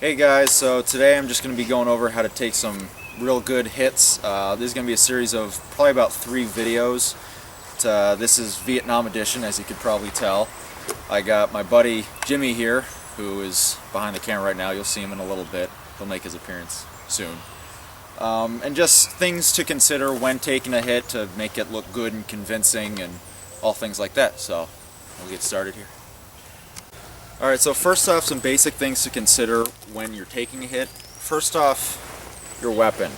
Hey guys, so today I'm just going to be going over how to take some real good hits. This is going to be a series of probably about 3 videos. This is Vietnam edition, as you could probably tell. I got my buddy Jimmy here, who is behind the camera right now. You'll see him in a little bit. He'll make his appearance soon. And just things to consider when taking a hit to make it look good and convincing and all things like that. So we'll get started here. Alright, so first off, some basic things to consider when you're taking a hit. First off, your weapon.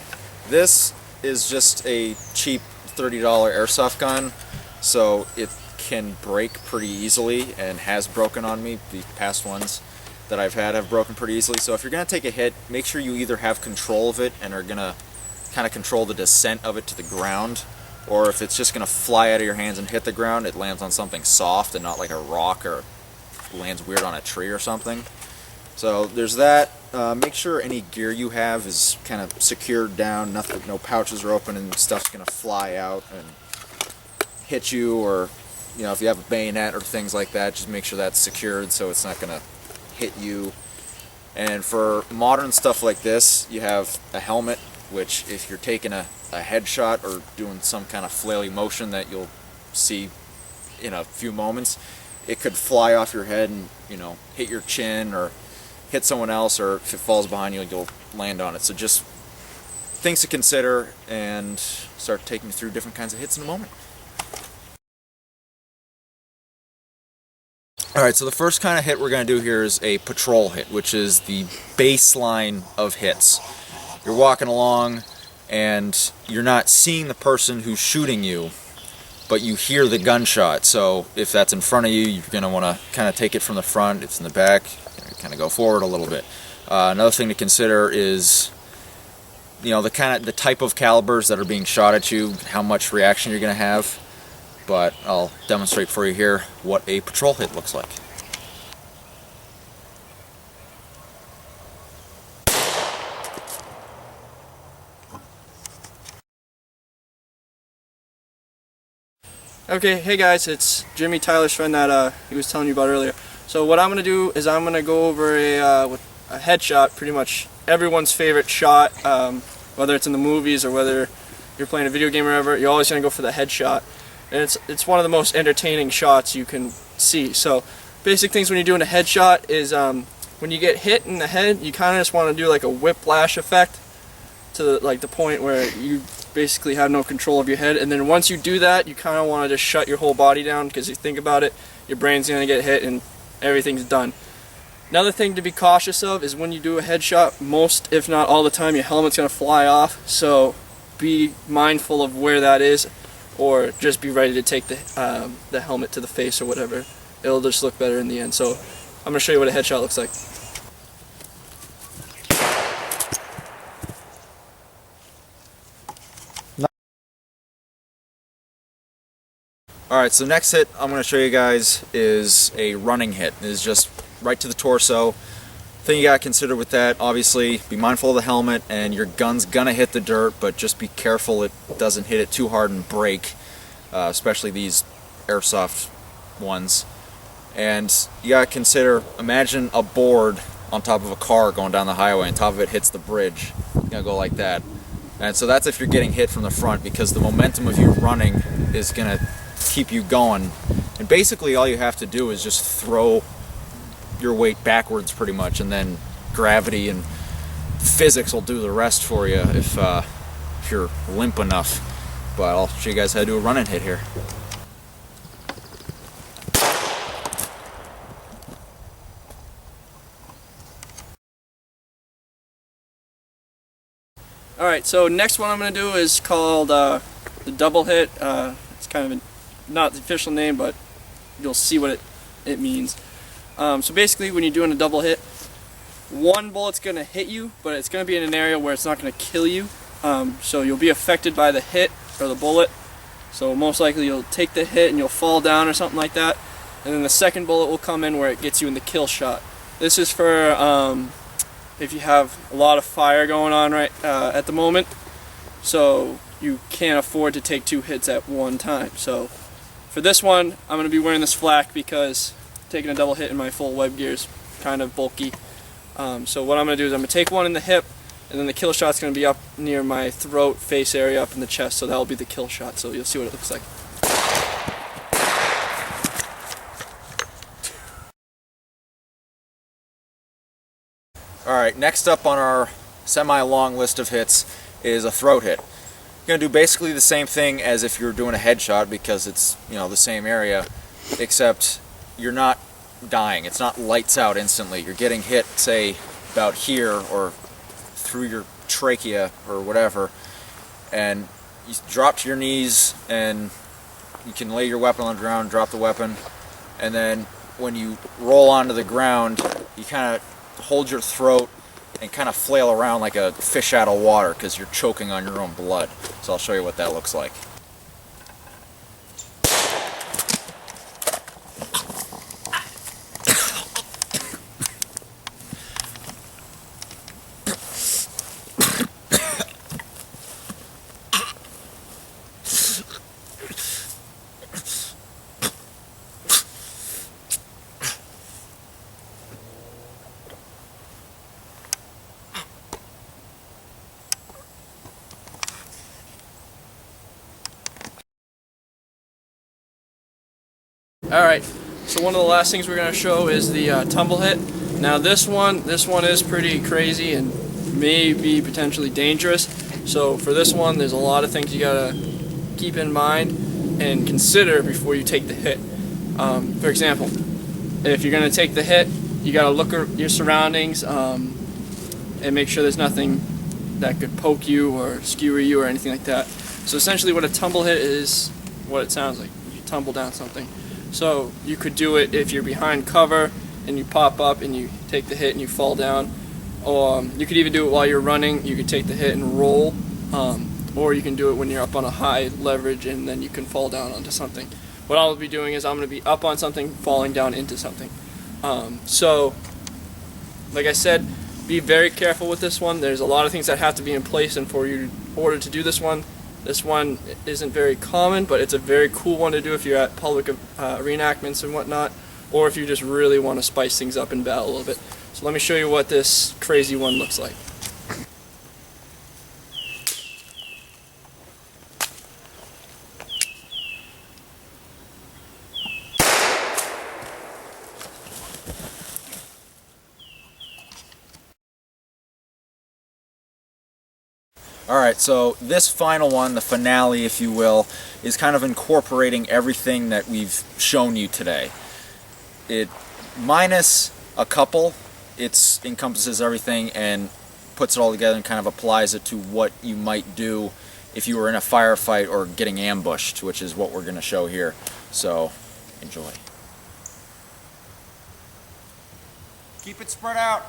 This is just a cheap $30 airsoft gun, so it can break pretty easily and has broken on me. The past ones that I've had have broken pretty easily. So if you're going to take a hit, make sure you either have control of it and are going to kind of control the descent of it to the ground, or if it's just going to fly out of your hands and hit the ground, it lands on something soft and not like a rock or lands weird on a tree or something. So there's that. Make sure any gear you have is kind of secured down, nothing, no pouches are open and stuff's gonna fly out and hit you, or if you have a bayonet or things like that, just make sure that's secured so it's not gonna hit you. And for modern stuff like this, you have a helmet, which if you're taking a headshot or doing some kind of flaily motion that you'll see in a few moments, it could fly off your head and hit your chin or hit someone else, or if it falls behind you, you'll land on it. So just things to consider, and start taking you through different kinds of hits in a moment. Alright, so the first kind of hit we're going to do here is a patrol hit, which is the baseline of hits. You're walking along and you're not seeing the person who's shooting you, but you hear the gunshot. So if that's in front of you, you're going to want to kind of take it from the front. If it's in the back, kind of go forward a little bit. Another thing to consider is the type of calibers that are being shot at you, how much reaction you're going to have. But I'll demonstrate for you here what a patrol hit looks like. Okay, hey guys, it's Jimmy, Tyler's friend that he was telling you about earlier. So what I'm going to do is I'm going to go over a headshot, pretty much everyone's favorite shot, whether it's in the movies or whether you're playing a video game or whatever, you're always going to go for the headshot. And it's one of the most entertaining shots you can see. So basic things when you're doing a headshot is when you get hit in the head, you kind of just want to do like a whiplash effect to the point where you basically have no control of your head, and then once you do that, you kind of want to just shut your whole body down, because you think about it, your brain's going to get hit and everything's done. Another thing to be cautious of is when you do a headshot, most if not all the time, your helmet's going to fly off, so be mindful of where that is, or just be ready to take the helmet to the face or whatever. It'll just look better in the end. So I'm going to show you what a headshot looks like. Alright, so next hit I'm going to show you guys is a running hit. It is just right to the torso. Thing you got to consider with that, obviously, be mindful of the helmet, and your gun's going to hit the dirt, but just be careful it doesn't hit it too hard and break, especially these airsoft ones. And you got to consider, imagine a board on top of a car going down the highway, and top of it hits the bridge. It's going to go like that. And so that's if you're getting hit from the front, because the momentum of you running is going to keep you going, and basically all you have to do is just throw your weight backwards pretty much, and then gravity and physics will do the rest for you if you're limp enough. But I'll show you guys how to do a running hit here. Alright, so next one I'm going to do is called the double hit. It's kind of not the official name, but you'll see what it means. So basically, when you're doing a double hit, one bullet's going to hit you, but it's going to be in an area where it's not going to kill you. So you'll be affected by the hit or the bullet. So most likely you'll take the hit and you'll fall down or something like that. And then the second bullet will come in where it gets you in the kill shot. This is for if you have a lot of fire going on right at the moment. So you can't afford to take 2 hits at one time. So for this one, I'm going to be wearing this flak because taking a double hit in my full web gear is kind of bulky. So what I'm going to do is I'm going to take one in the hip, and then the kill shot's going to be up near my throat, face area, up in the chest, so that'll be the kill shot, so you'll see what it looks like. Alright, next up on our semi-long list of hits is a throat hit. You're going to do basically the same thing as if you're doing a headshot, because it's, you know, the same area, except you're not dying. It's not lights out instantly. You're getting hit, say, about here or through your trachea or whatever, and you drop to your knees and you can lay your weapon on the ground, drop the weapon, and then when you roll onto the ground, you kind of hold your throat and kind of flail around like a fish out of water because you're choking on your own blood. So I'll show you what that looks like. Alright, so one of the last things we're going to show is the tumble hit. Now this one is pretty crazy and may be potentially dangerous. So for this one, there's a lot of things you got to keep in mind and consider before you take the hit. For example, if you're going to take the hit, you got to look at your surroundings and make sure there's nothing that could poke you or skewer you or anything like that. So essentially what a tumble hit is what it sounds like. You tumble down something. So you could do it if you're behind cover and you pop up and you take the hit and you fall down. Or you could even do it while you're running. You could take the hit and roll. Or you can do it when you're up on a high leverage and then you can fall down onto something. What I'll be doing is I'm going to be up on something, falling down into something. So, like I said, be very careful with this one. There's a lot of things that have to be in place in order to do this one. This one isn't very common, but it's a very cool one to do if you're at public reenactments and whatnot, or if you just really want to spice things up in battle a little bit. So let me show you what this crazy one looks like. Alright, so this final one, the finale if you will, is kind of incorporating everything that we've shown you today. It, minus a couple, it encompasses everything and puts it all together and kind of applies it to what you might do if you were in a firefight or getting ambushed, which is what we're going to show here. So, enjoy. Keep it spread out.